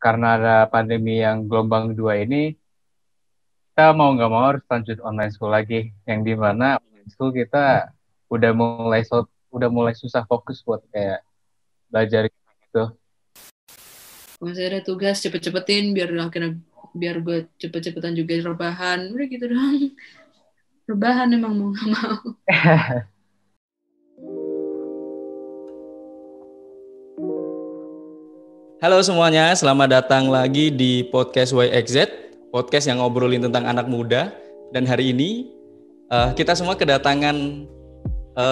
karena ada pandemi yang gelombang 2 ini, kita mau nggak mau harus lanjut online school lagi. Yang dimana online school kita udah mulai susah fokus buat kayak belajar gitu. Kalau misalnya ada tugas cepet-cepetin biar gue cepet-cepetan juga rebahan. Udah gitu doang. Rebahan emang mau nggak mau. Halo semuanya, selamat datang lagi di podcast YXZ, podcast yang ngobrolin tentang anak muda. Dan hari ini kita semua kedatangan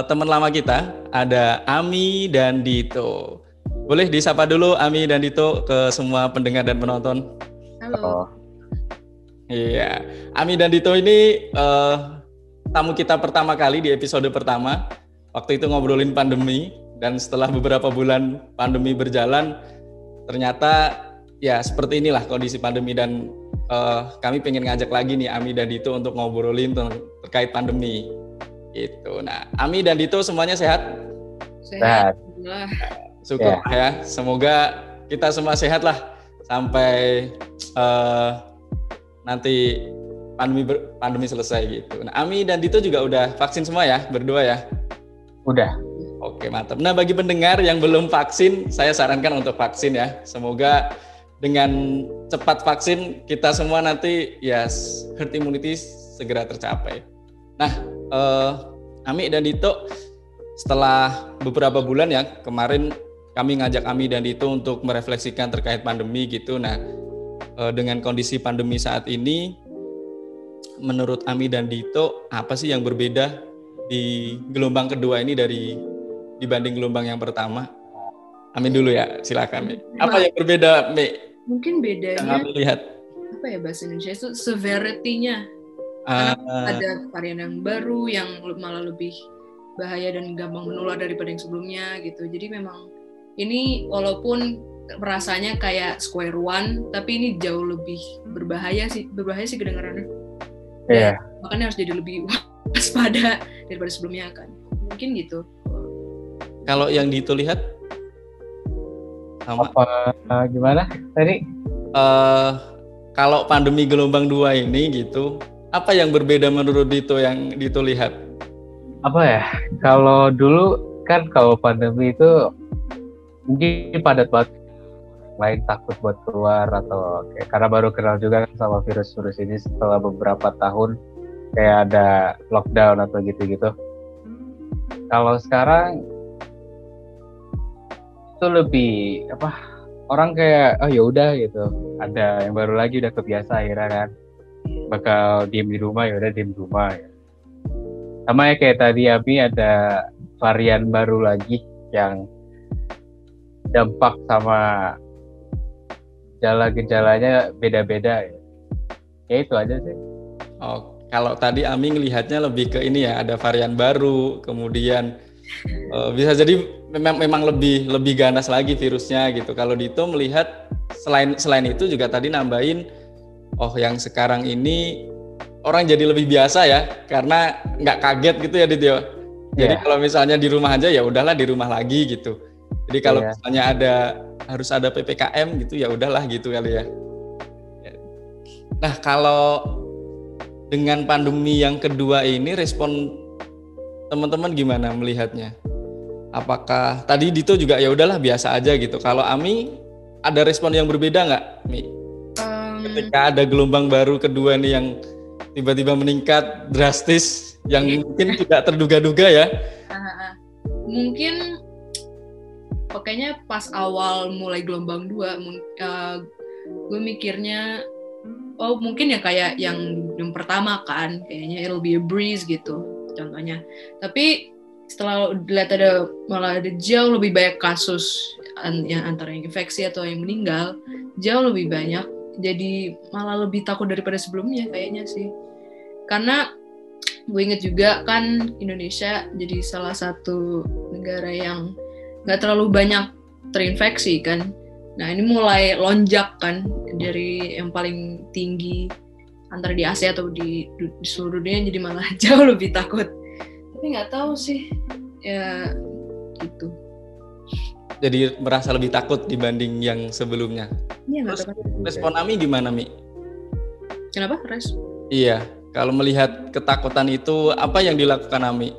teman lama kita, ada Ami dan Dito. Boleh disapa dulu Ami dan Dito ke semua pendengar dan penonton. Halo. Iya, Ami dan Dito ini tamu kita pertama kali di episode pertama. Waktu itu ngobrolin pandemi, dan setelah beberapa bulan pandemi berjalan, ternyata ya seperti inilah kondisi pandemi, dan kami pengen ngajak lagi nih Ami dan Dito untuk ngobrolin terkait pandemi gitu. Nah, Ami dan Dito semuanya sehat? Sehat. Syukur ya. Semoga kita semua sehat lah sampai nanti pandemi selesai gitu. Nah, Ami dan Dito juga udah vaksin semua ya, berdua ya? Udah. Oke, mantap. Nah, bagi pendengar yang belum vaksin, saya sarankan untuk vaksin ya. Semoga dengan cepat vaksin, kita semua nanti ya herd immunity segera tercapai. Nah, Ami dan Dito, setelah beberapa bulan ya, kemarin kami ngajak Ami dan Dito untuk merefleksikan terkait pandemi gitu. Nah, dengan kondisi pandemi saat ini, menurut Ami dan Dito, apa sih yang berbeda di gelombang kedua ini dibanding gelombang yang pertama? Amin dulu ya, silakan Mi. Apa yang berbeda, Mi? Mungkin bedanya yang kami lihat apa ya bahasa Indonesia itu severity-nya. Karena ada varian yang baru yang malah lebih bahaya dan gampang menular daripada yang sebelumnya gitu. Jadi memang ini walaupun rasanya kayak square one, tapi ini jauh lebih berbahaya sih kedengarannya. Iya. Makanya harus jadi lebih waspada daripada sebelumnya kan. Mungkin gitu. Kalau yang Dito lihat sama gimana tadi? Kalau pandemi gelombang 2 ini gitu, apa yang berbeda menurut Dito yang Dito lihat? Apa ya? Kalau dulu kan kalau pandemi itu mungkin padat banget, lain takut buat keluar atau kayak, karena baru kenal juga kan sama virus-virus ini setelah beberapa tahun kayak ada lockdown atau gitu-gitu. Kalau sekarang itu lebih orang kayak ya udah gitu, ada yang baru lagi udah kebiasa akhirnya kan bakal diem di rumah, ya udah diem di rumah ya. Sama ya kayak tadi Abi, ada varian baru lagi yang dampak sama gejala-gejalanya beda-beda ya. Ya itu aja sih. Oh, kalau tadi Ami ngelihatnya lebih ke ini ya, ada varian baru, kemudian bisa jadi memang lebih ganas lagi virusnya gitu. Kalau Dito melihat selain itu juga tadi nambahin, yang sekarang ini orang jadi lebih biasa ya, karena nggak kaget gitu ya Dito. Jadi kalau misalnya di rumah aja ya udahlah di rumah lagi gitu. Jadi kalau misalnya harus ada PPKM gitu ya udahlah gitu kali ya. Nah, kalau dengan pandemi yang kedua ini respon teman-teman gimana melihatnya? Apakah tadi Dito juga ya udahlah biasa aja gitu. Kalau Ami ada respon yang berbeda nggak, Mi? Ketika ada gelombang baru kedua nih yang tiba-tiba meningkat drastis, yang mungkin tidak terduga-duga ya? Mungkin pokoknya pas awal mulai gelombang 2, gue mikirnya mungkin ya kayak yang pertama kan, kayaknya it'll be a breeze gitu contohnya. Tapi setelah lihat malah ada jauh lebih banyak kasus yang antara yang infeksi atau yang meninggal, jauh lebih banyak. Jadi malah lebih takut daripada sebelumnya kayaknya sih. Karena gue inget juga kan Indonesia jadi salah satu negara yang nggak terlalu banyak terinfeksi kan. Nah ini mulai lonjak kan, dari yang paling tinggi antara di Asia atau di seluruh dunia, jadi malah jauh lebih takut. Tapi nggak tahu sih, ya gitu. jadi merasa lebih takut dibanding yang sebelumnya. Iya, nggak Terus tahu. respon Ami gimana, Mi? Kenapa, Res? Iya, kalau melihat ketakutan itu apa yang dilakukan Ami?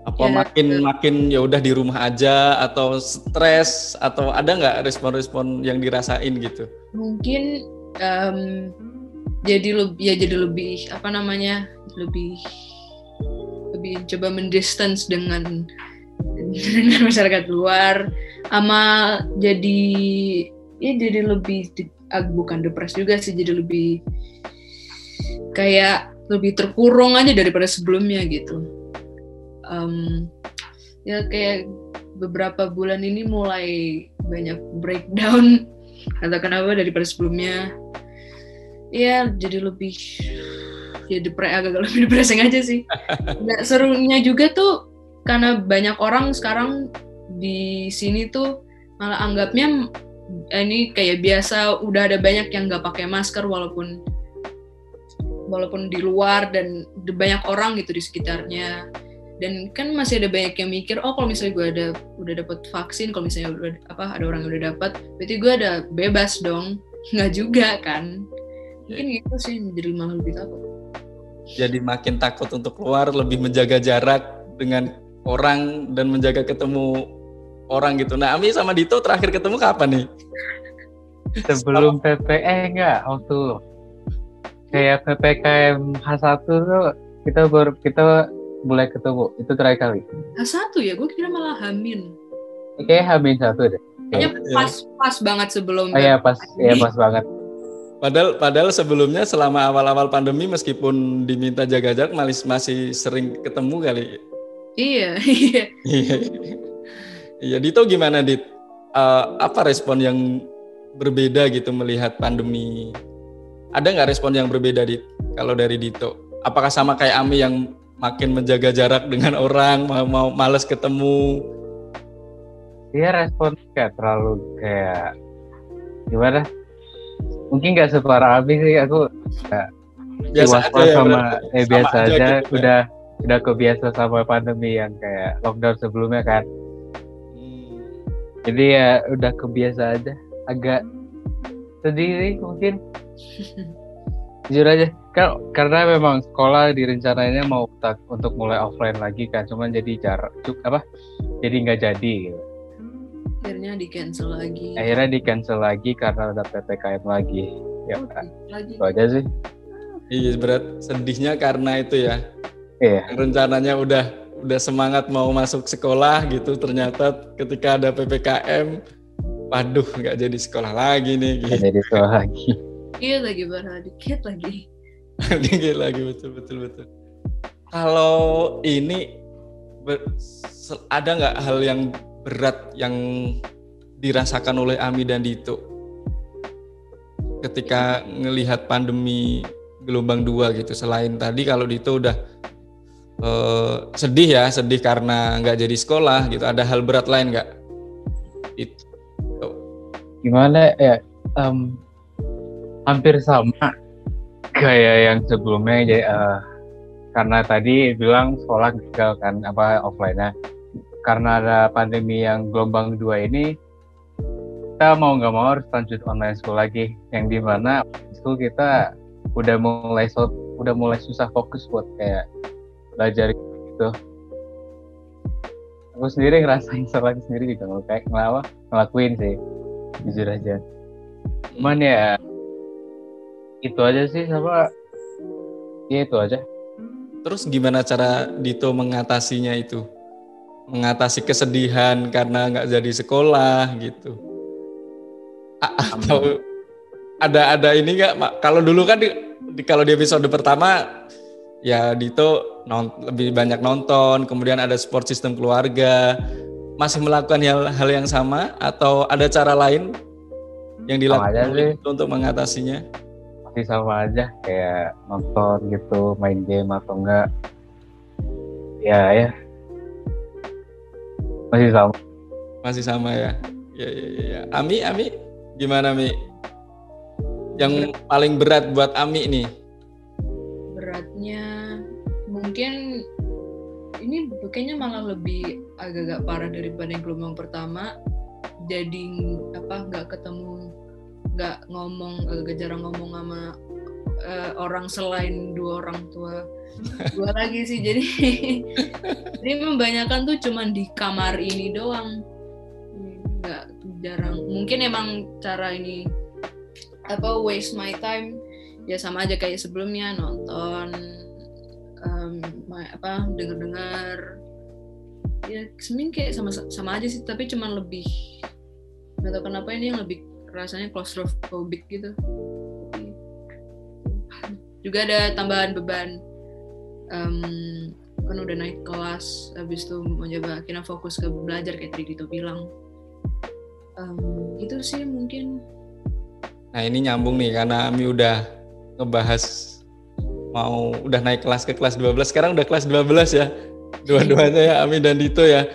Apa Ya, makin ya udah di rumah aja atau stres atau ada nggak respon-respon yang dirasain gitu? mungkin jadi lebih apa namanya, lebih coba mendistance dengan masyarakat luar, sama jadi lebih bukan depres juga sih, jadi lebih kayak lebih terkurung aja daripada sebelumnya gitu. Ya kayak beberapa bulan ini mulai banyak breakdown atau kenapa daripada sebelumnya. Ya jadi lebih agak lebih depressing aja sih. Nggak serunya juga tuh karena banyak orang sekarang di sini tuh malah anggapnya ini kayak biasa, udah ada banyak yang nggak pakai masker walaupun di luar dan banyak orang gitu di sekitarnya. Dan kan masih ada banyak yang mikir, oh kalau misalnya gue udah dapat vaksin, kalau misalnya ada orang yang udah dapat, berarti gue ada bebas dong. Nggak juga kan. Mungkin gitu sih, jadi malah lebih takut. Jadi makin takut untuk keluar, lebih menjaga jarak dengan orang dan menjaga ketemu orang gitu. Nah, Ami sama Dito terakhir ketemu kapan nih? Sebelum enggak, waktu kayak PPKM H1 tuh kita mulai ketemu, itu terakhir kali. H1 ya, gue kira malah Hamin. Kayaknya H-1 deh. Kayaknya pas banget sebelum. Oh iya, pas banget. Padahal sebelumnya selama awal-awal pandemi meskipun diminta jaga jarak masih sering ketemu kali. Iya. Iya, Dito gimana, Dit? Apa respon yang berbeda gitu melihat pandemi? Ada nggak respon yang berbeda, Dit? Kalau dari Dito, apakah sama kayak Ami yang makin menjaga jarak dengan orang, mau males ketemu? Iya, respon kayak terlalu kayak gimana? Mungkin nggak separah Abi sih, aku biasa aja ya, biasa aja gitu, udah kebiasa sama pandemi yang kayak lockdown sebelumnya kan. Jadi ya udah kebiasa aja, agak sedih sih mungkin. Jujur aja, karena memang sekolah direncananya mau untuk mulai offline lagi kan, cuman jadi jadi nggak jadi gitu. Akhirnya di cancel lagi karena udah PPKM lagi. Ya lagi. Itu aja sih. Iya, berat sedihnya karena itu ya. Iya. Rencananya udah semangat mau masuk sekolah gitu, ternyata ketika ada PPKM, waduh nggak jadi sekolah lagi nih. Gitu. Nggak jadi sekolah lagi. Iya lagi dikit lagi. Dikit lagi, betul. Kalau ini ada nggak hal yang berat yang dirasakan oleh Ami dan Dito ketika ngelihat pandemi gelombang 2 gitu? Selain tadi kalau Dito udah sedih karena nggak jadi sekolah gitu, ada hal berat lain nggak? Gimana ya? Hampir sama kayak yang sebelumnya, karena tadi bilang sekolah gagal kan, offline-nya. Karena ada pandemi yang gelombang 2 ini, kita mau nggak mau harus lanjut online school lagi, yang dimana school kita udah mulai susah fokus buat kayak belajar gitu. Aku sendiri ngerasain salah sendiri juga ngelakuin sih, jujur aja. Cuman ya itu aja sih, itu aja. Terus gimana cara Dito mengatasinya itu? Mengatasi kesedihan karena nggak jadi sekolah gitu? Atau ada ini nggak? Kalau dulu kan kalau di episode pertama ya Dito lebih banyak nonton, kemudian ada support system keluarga. Masih melakukan hal yang sama atau ada cara lain yang dilakukan untuk mengatasinya? Masih sama aja, kayak nonton gitu, main game atau enggak. Ya. Masih sama ya. Ya. Ami gimana, Mi? Yang paling berat buat Ami nih? Beratnya mungkin ini kayaknya malah lebih agak-agak parah daripada yang gelombang pertama. jadi nggak ketemu, nggak ngomong, agak jarang ngomong sama orang selain dua orang tua gue lagi sih. Jadi membanyakan tuh cuman di kamar ini doang, nggak, jarang. Mungkin emang cara ini waste my time ya, sama aja kayak sebelumnya, nonton, dengar ya, sebenarnya kayak sama aja sih, tapi cuman lebih, nggak tahu kenapa ini yang lebih rasanya claustrophobic gitu. Juga ada tambahan beban, kan udah naik kelas, habis itu mau coba akhirnya fokus ke belajar kayak tadi Dito bilang. Gitu sih mungkin. Nah ini nyambung nih, karena Ami udah ngebahas udah naik kelas ke kelas 12, sekarang udah kelas 12 ya, dua-duanya ya, Ami dan Dito ya,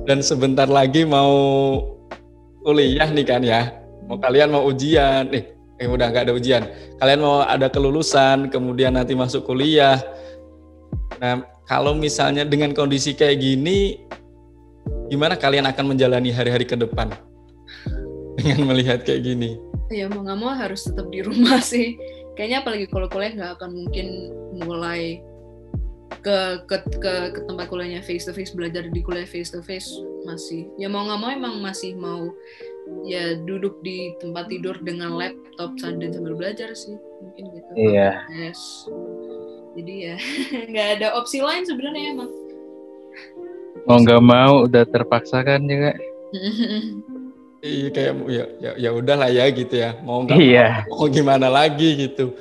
dan sebentar lagi mau kuliah nih kan ya, kalian mau ujian, udah nggak ada ujian, kalian mau ada kelulusan, kemudian nanti masuk kuliah. Nah kalau misalnya dengan kondisi kayak gini, gimana kalian akan menjalani hari-hari ke depan dengan melihat kayak gini? Ya mau nggak mau harus tetap di rumah sih. Kayaknya apalagi kalau kuliah nggak akan mungkin mulai ke tempat kuliahnya face to face, belajar di kuliah face to face. Masih ya mau nggak mau emang masih mau ya duduk di tempat tidur dengan laptop dan sambil belajar sih, mungkin gitu. Iya. Yes. Jadi ya nggak ada opsi lain sebenarnya emang. Mau nggak mau udah terpaksa kan juga. Iya kayak ya udahlah ya gitu ya, mau nggak mau gimana lagi gitu.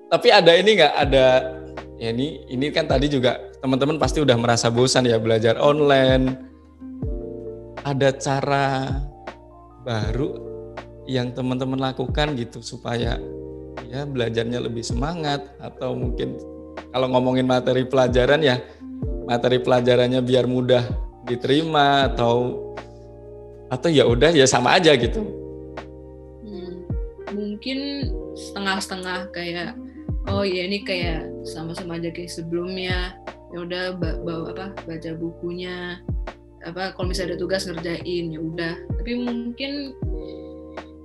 Tapi ada ini nggak, ada ya, ini kan tadi juga teman-teman pasti udah merasa bosan ya belajar online. Ada cara baru yang teman-teman lakukan gitu supaya ya belajarnya lebih semangat, atau mungkin kalau ngomongin materi pelajaran ya, materi pelajarannya biar mudah diterima, atau ya udah ya sama aja gitu. Mungkin setengah-setengah, kayak oh ya ini kayak sama-sama aja kayak sebelumnya, ya udah baca bukunya, kalau misalnya ada tugas ngerjain ya udah. Tapi mungkin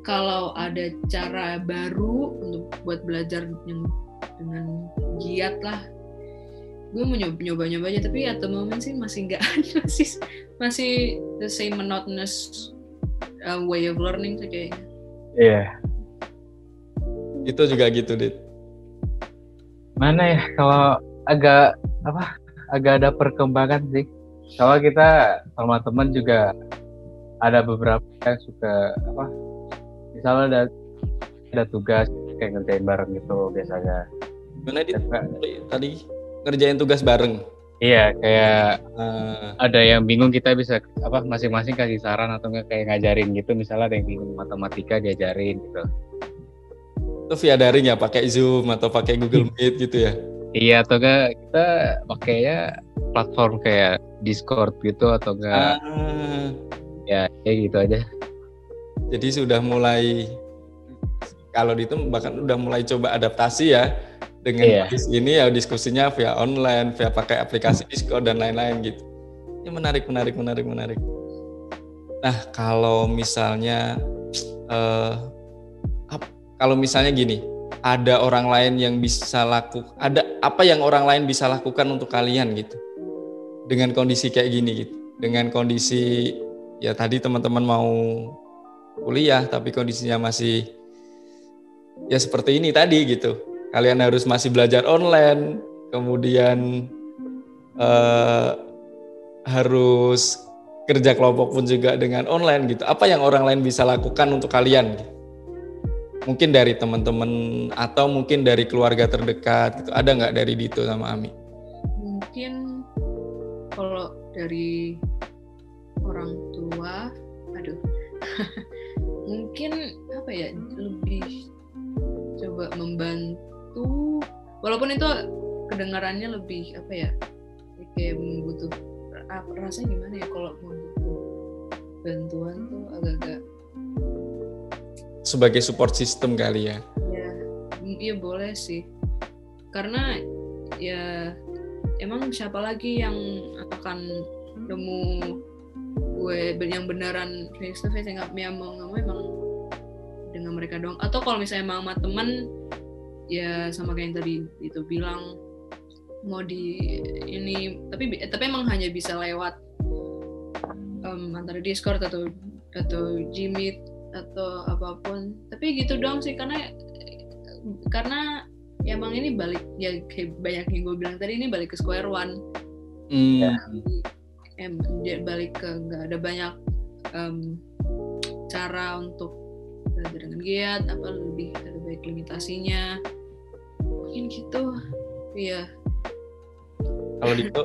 kalau ada cara baru untuk buat belajar yang dengan giat lah, gue mau nyoba aja, tapi at the moment sih masih nggak ada, masih the same monotonous way of learning sih kayaknya. Iya. Itu juga gitu, Dit. Mana ya, kalau agak ada perkembangan sih. Kalau kita sama teman juga ada beberapa yang suka misalnya ada tugas kayak ngerjain bareng gitu biasanya. Gimana Dit? Tadi ngerjain tugas bareng. Iya, kayak ada yang bingung, kita bisa masing-masing kasih saran atau enggak kayak ngajarin gitu. Misalnya ada yang bingung matematika, diajarin gitu. Itu via daring ya, pakai Zoom atau pakai Google Meet gitu ya? Iya, atau enggak kita pakainya platform kayak Discord gitu atau enggak ya kayak gitu aja. Jadi sudah mulai, kalau itu bahkan udah mulai coba adaptasi ya dengan kondisi ini ya, diskusinya via online, via pakai aplikasi Discord dan lain-lain gitu. Ini menarik. Nah kalau misalnya gini, ada orang lain yang bisa ada apa yang orang lain bisa lakukan untuk kalian gitu dengan kondisi kayak gini gitu, dengan kondisi ya tadi teman-teman mau kuliah tapi kondisinya masih ya seperti ini tadi gitu, kalian harus masih belajar online, kemudian harus kerja kelompok pun juga dengan online gitu. Apa yang orang lain bisa lakukan untuk kalian gitu? Mungkin dari teman-teman atau mungkin dari keluarga terdekat gitu. Ada nggak dari Dito sama Ami? Mungkin kalau dari orang tua, mungkin lebih coba membantu, walaupun itu kedengarannya lebih kayak membutuh, rasanya gimana ya kalau membutuh bantuan tuh agak-agak sebagai support system kali ya. Iya boleh sih, karena ya emang siapa lagi yang akan nemu gue yang beneran face to face, nggak mau emang dengan mereka doang. Atau kalau misalnya emang sama temen, ya sama kayak yang tadi itu bilang mau di ini, tapi emang hanya bisa lewat antara Discord atau Gmeet atau apapun. Tapi gitu doang sih, karena ya emang ini balik, ya kayak banyak yang gue bilang tadi, ini balik ke square one. Balik ke nggak ada banyak cara untuk belajar dengan giat, apa lebih ada baik limitasinya, mungkin gitu. Iya. Kalau Dito,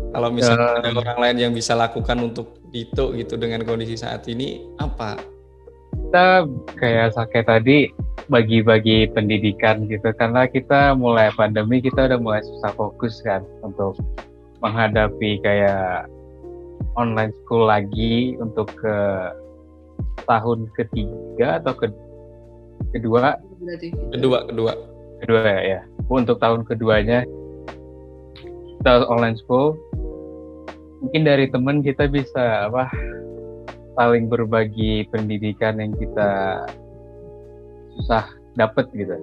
kalau misalnya ada orang lain yang bisa lakukan untuk Dito gitu dengan kondisi saat ini, apa? Kita kayak tadi bagi-bagi pendidikan gitu, karena kita mulai pandemi, kita udah mulai susah fokus kan untuk menghadapi kayak online school lagi untuk ke tahun ketiga atau kedua ya. Untuk tahun keduanya kita online school. Mungkin dari teman kita bisa saling berbagi pendidikan yang kita susah dapet gitu.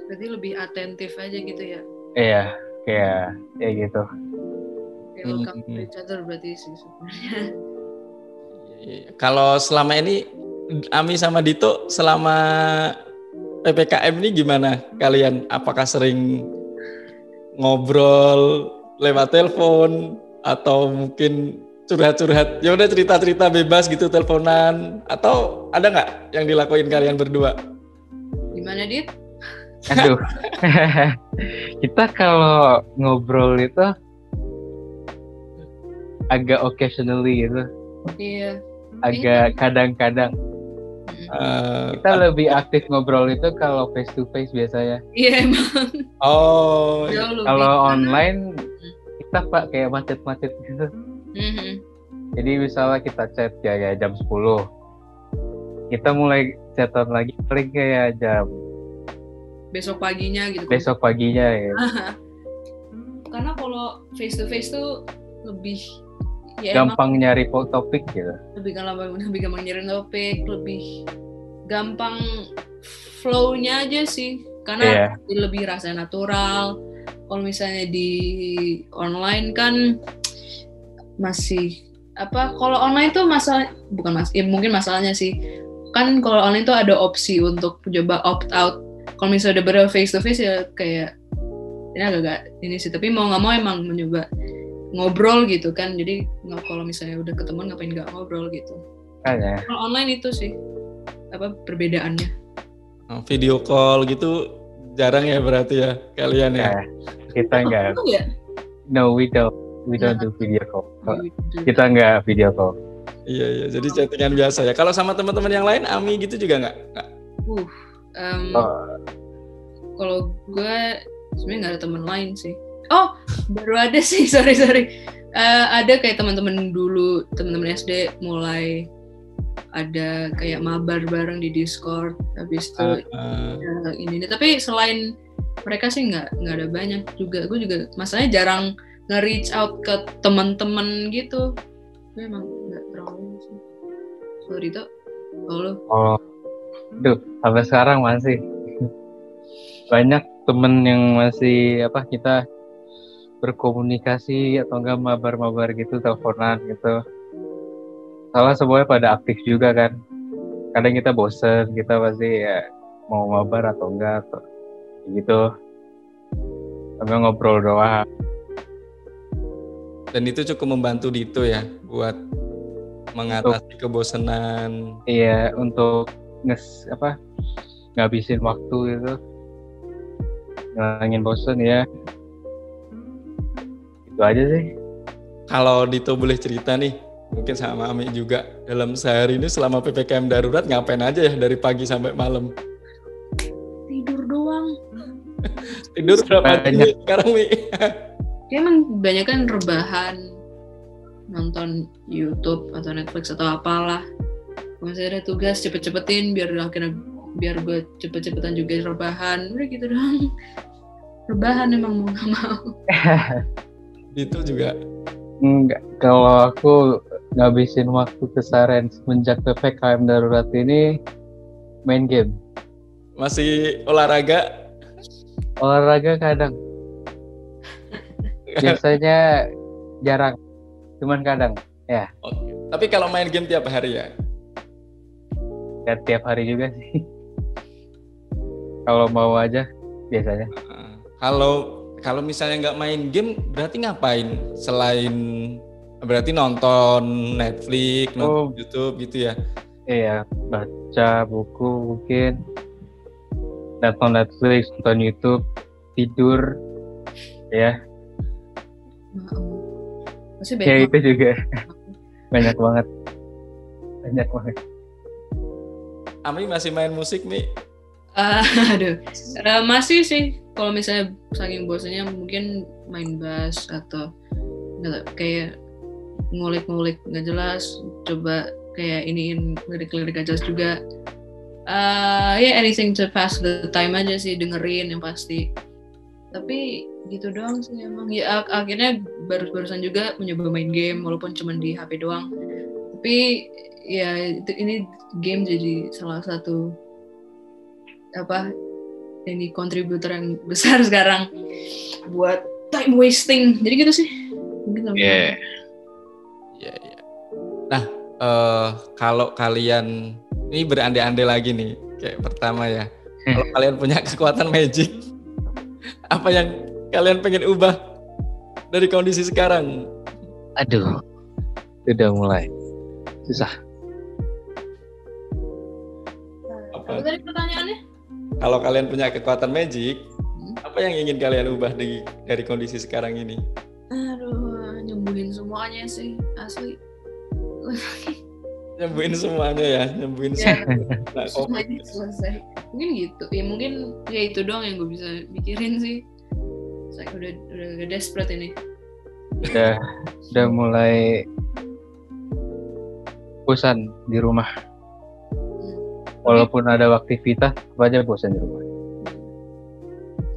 Berarti lebih atentif aja gitu ya? Iya, kayak gitu. Kayak welcome to each other berarti sih sebenarnya. Kalau selama ini Ami sama Dito selama PPKM ini gimana kalian? Apakah sering ngobrol lewat telepon atau mungkin curhat-curhat? Ya udah cerita-cerita bebas gitu teleponan, atau ada nggak yang dilakuin kalian berdua? Gimana, Dit? Aduh. Kita kalau ngobrol itu agak occasionally gitu. Iya. Agak kadang-kadang. Kita lebih aktif ngobrol itu kalau face to face biasanya. Iya emang. Oh. Kalau online kita kayak macet-macet gitu. Jadi misalnya kita chat ya jam 10. Kita mulai chatan lagi paling kayak jam besok paginya gitu. Besok paginya ya. Karena kalau face to face tuh lebih ya gampang nyari topik gitu. Lebih gampang nyari topik, lebih gampang flow-nya aja sih. Karena lebih rasa natural. Kalau misalnya di online kan masih kalau online tuh mungkin masalahnya sih. Kan kalau online tuh ada opsi untuk coba opt out. Kalau misalnya udah bener face to face ya kayak ini agak ini sih, tapi mau nggak mau emang mencoba ngobrol gitu kan. Jadi kalau misalnya udah ketemu ngapain nggak ngobrol gitu. Kalau online itu sih perbedaannya. Video call gitu jarang ya berarti ya kalian ya? Kita nggak. No, we don't do video call. Kita nggak video call. Iya, jadi chattingan biasa ya. Kalau sama teman-teman yang lain, Ami gitu juga nggak? Kalau gue sebenarnya nggak ada teman lain sih. Oh, baru ada sih, sorry. Ada kayak teman-teman dulu, teman-teman SD mulai ada kayak mabar bareng di Discord. Habis itu ini. Tapi selain mereka sih nggak ada banyak juga. Gue juga masalahnya jarang nge-reach out ke teman-teman gitu. Gue emang nggak terlalu sih. Sorry tuh. Sampai sekarang masih banyak temen yang masih kita berkomunikasi atau enggak mabar-mabar gitu, teleponan gitu. Soalnya semuanya pada aktif juga kan. Kadang kita bosen, kita pasti ya mau mabar atau enggak atau gitu. Enggak ngobrol doang. Dan itu cukup membantu Dito ya buat mengatasi kebosanan. Iya, untuk ngabisin waktu gitu. Ngilangin bosen ya. Itu aja sih. Kalau Dito boleh cerita nih, mungkin sama Ami juga, dalam sehari ini selama PPKM darurat ngapain aja ya dari pagi sampai malam? Tidur doang. Tidur berapa jam sekarang, Mi? Ya emang banyak kan rebahan, nonton YouTube atau Netflix atau apalah. Kalau misalnya ada tugas cepet-cepetin biar gue cepet-cepetan juga rebahan. Udah gitu doang. Rebahan emang mau nggak mau. Itu juga Enggak, kalau aku ngabisin waktu keseharian semenjak PPKM darurat ini main game. Masih olahraga? Olahraga kadang. Biasanya jarang, cuman kadang. Ya, Oke. Tapi kalau main game tiap hari ya? nggak tiap hari juga sih. Kalau mau aja, biasanya. Kalau misalnya nggak main game, berarti ngapain? Selain berarti nonton Netflix, nonton YouTube gitu ya? Iya, baca buku mungkin, nonton Netflix, nonton YouTube, tidur, ya. Masih Ya banyak. itu juga banyak banget. Ami masih main musik nih? Aduh, masih sih. Kalau misalnya saking bosannya mungkin main bass atau kayak ngulik-ngulik nggak jelas, coba kayak iniin lirik-lirik nggak jelas juga. Ya anything to pass the time aja sih, dengerin yang pasti. Tapi gitu doang sih emang. Ya akhirnya barusan juga mencoba main game walaupun cuma di HP doang. Tapi ya ini game jadi salah satu ini kontributor yang besar sekarang buat time wasting. Jadi gitu sih. Iya. Nah, kalau kalian ini berandai-andai lagi nih, kayak pertama ya. Kalau kalian punya kekuatan magic, apa yang kalian pengen ubah dari kondisi sekarang? Aduh, udah mulai susah. Apa tadi pertanyaannya? Kalau kalian punya kekuatan magic, apa yang ingin kalian ubah dari kondisi sekarang ini? Aduh, nyembuhin semuanya sih, asli. Nyembuhin semuanya ya, nyembuhin semuanya selesai. Mungkin gitu, ya mungkin ya itu doang yang gue bisa mikirin sih. Saya udah desperate ini. Udah mulai bosan di rumah. Walaupun ada aktivitas, apa aja bosan di rumah.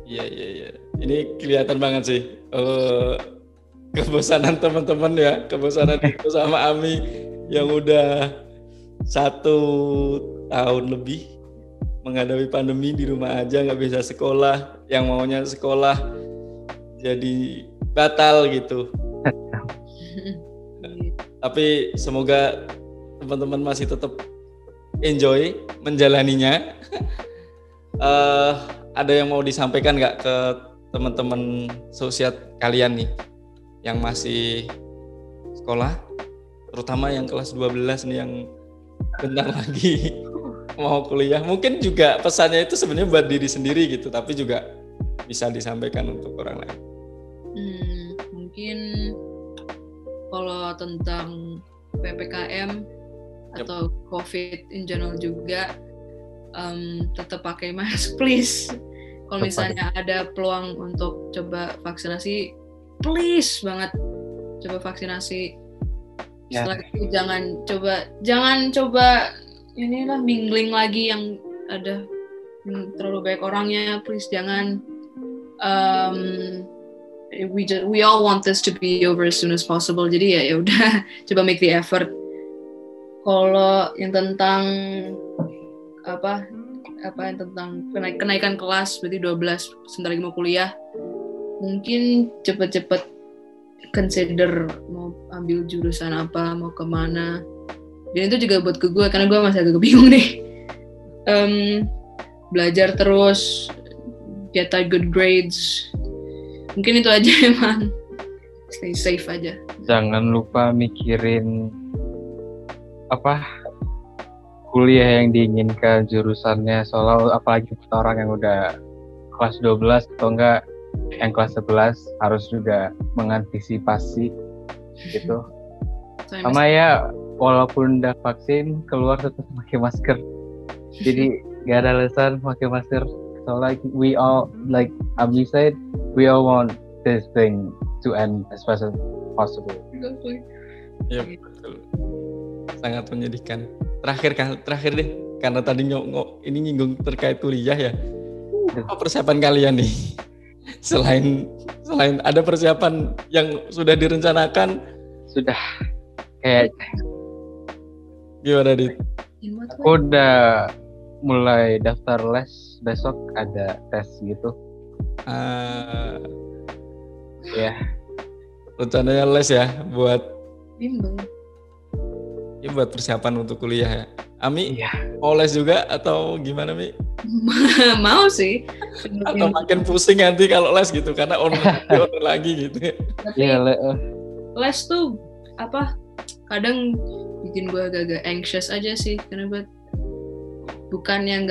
Iya. Ini kelihatan banget sih kebosanan teman-teman ya, kebosanan itu sama Ami yang udah 1 tahun lebih menghadapi pandemi di rumah aja, nggak bisa sekolah, yang maunya sekolah jadi batal gitu. Tapi semoga teman-teman masih tetap enjoy menjalaninya. Ada yang mau disampaikan nggak ke teman-teman sosial kalian nih yang masih sekolah, terutama yang kelas 12 nih yang bentar lagi mau kuliah? Mungkin juga pesannya itu sebenarnya buat diri sendiri gitu, tapi juga bisa disampaikan untuk orang lain. Mungkin kalau tentang PPKM atau COVID in general juga, tetap pakai mask please. Kalau misalnya ada peluang untuk coba vaksinasi, please banget coba vaksinasi. Setelah itu jangan coba inilah mingling lagi yang ada terlalu banyak orangnya, please jangan. We all want this to be over as soon as possible. Jadi ya udah coba make the effort. Kalau yang tentang yang tentang kenaikan kelas, berarti 12 sebentar lagi mau kuliah, mungkin cepet-cepet consider mau ambil jurusan apa, mau kemana. Dan itu juga buat ke gue, karena gue masih agak bingung nih. Belajar terus, get good grades. Mungkin itu aja emang. Stay safe aja. Jangan lupa mikirin kuliah yang diinginkan, jurusannya, soalnya apalagi buat orang yang udah kelas 12 atau enggak yang kelas 11 harus juga mengantisipasi gitu. Sama ya, walaupun udah vaksin, keluar tetap pakai masker. Jadi gak ada alasan pakai masker. So like we all, like Abi said, we all want this thing to end as fast as possible. Iya, betul. Sangat menyedihkan. Terakhir deh, karena tadi ini nyinggung terkait kuliah ya. Apa persiapan kalian nih? Selain Selain ada persiapan yang sudah direncanakan, Sudah kayak gimana Dit? In what way? aku udah mulai daftar les, besok ada tes gitu. Ya, Rencananya les ya buat Bimbel. buat persiapan untuk kuliah ya. Ami iya. mau les juga atau gimana Mi? Mau sih. Atau makin pusing nanti kalau les gitu karena online lagi gitu. Tapi Iya, les tuh apa? Kadang bikin gue agak-agak anxious aja sih, karena bukan yang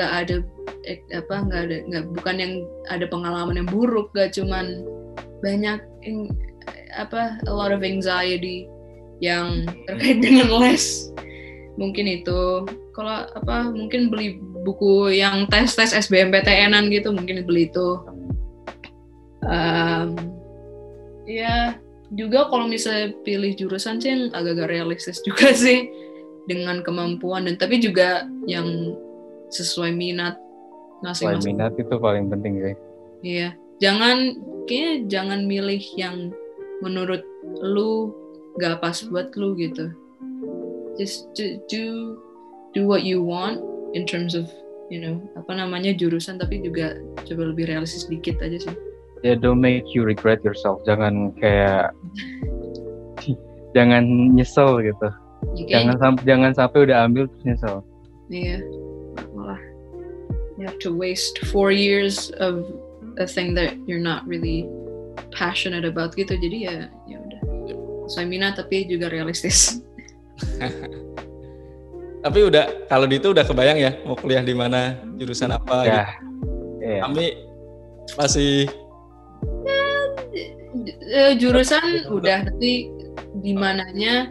bukan yang ada pengalaman yang buruk, gak cuman banyak a lot of anxiety yang terkait dengan les. Mungkin itu kalau mungkin beli buku yang tes SBMPTN-an gitu, mungkin beli itu. Ya juga kalau misalnya pilih jurusan sih yang agak-agak realistis juga sih dengan kemampuan, dan tapi juga yang sesuai minat selain masing-masing. minat itu paling penting sih. Iya, jangan milih yang menurut lu gak pas buat lu gitu. Just do what you want in terms of jurusan, tapi juga coba lebih realistis dikit aja sih. Ya, don't make you regret yourself. Jangan kayak jangan nyesel gitu. Ya, Jangan sampai udah ambil terus nyesel. iya, malah you have to waste 4 years of a thing that you're not really passionate about gitu. Jadi ya udah, sesuai minat tapi juga realistis. Tapi kalau di itu udah kebayang ya mau kuliah di mana, jurusan apa Ya. gitu. Iya. Kami masih Jurusan udah, tapi di mananya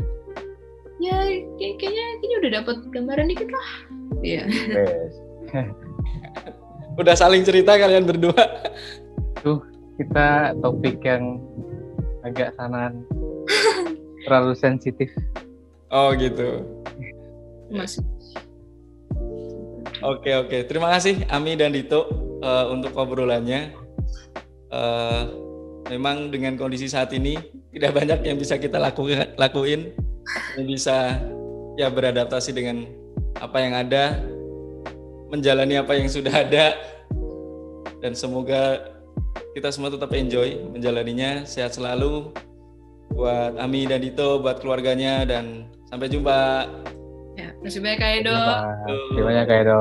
ya kayaknya udah dapat gambaran dikit lah. Iya. Yes. udah saling cerita kalian berdua. Tuh, kita topik yang agak sanaan, terlalu sensitif. Oh gitu. Masih. Oke. Terima kasih Ami dan Dito untuk obrolannya. Memang dengan kondisi saat ini tidak banyak yang bisa kita lakuin, yang bisa ya beradaptasi dengan apa yang ada, menjalani apa yang sudah ada, dan semoga kita semua tetap enjoy menjalaninya. Sehat selalu buat Ami dan Dito, buat keluarganya, dan sampai jumpa. Ya, terima kasih banyak Kak Edo. Terima kasih banyak Kak Edo.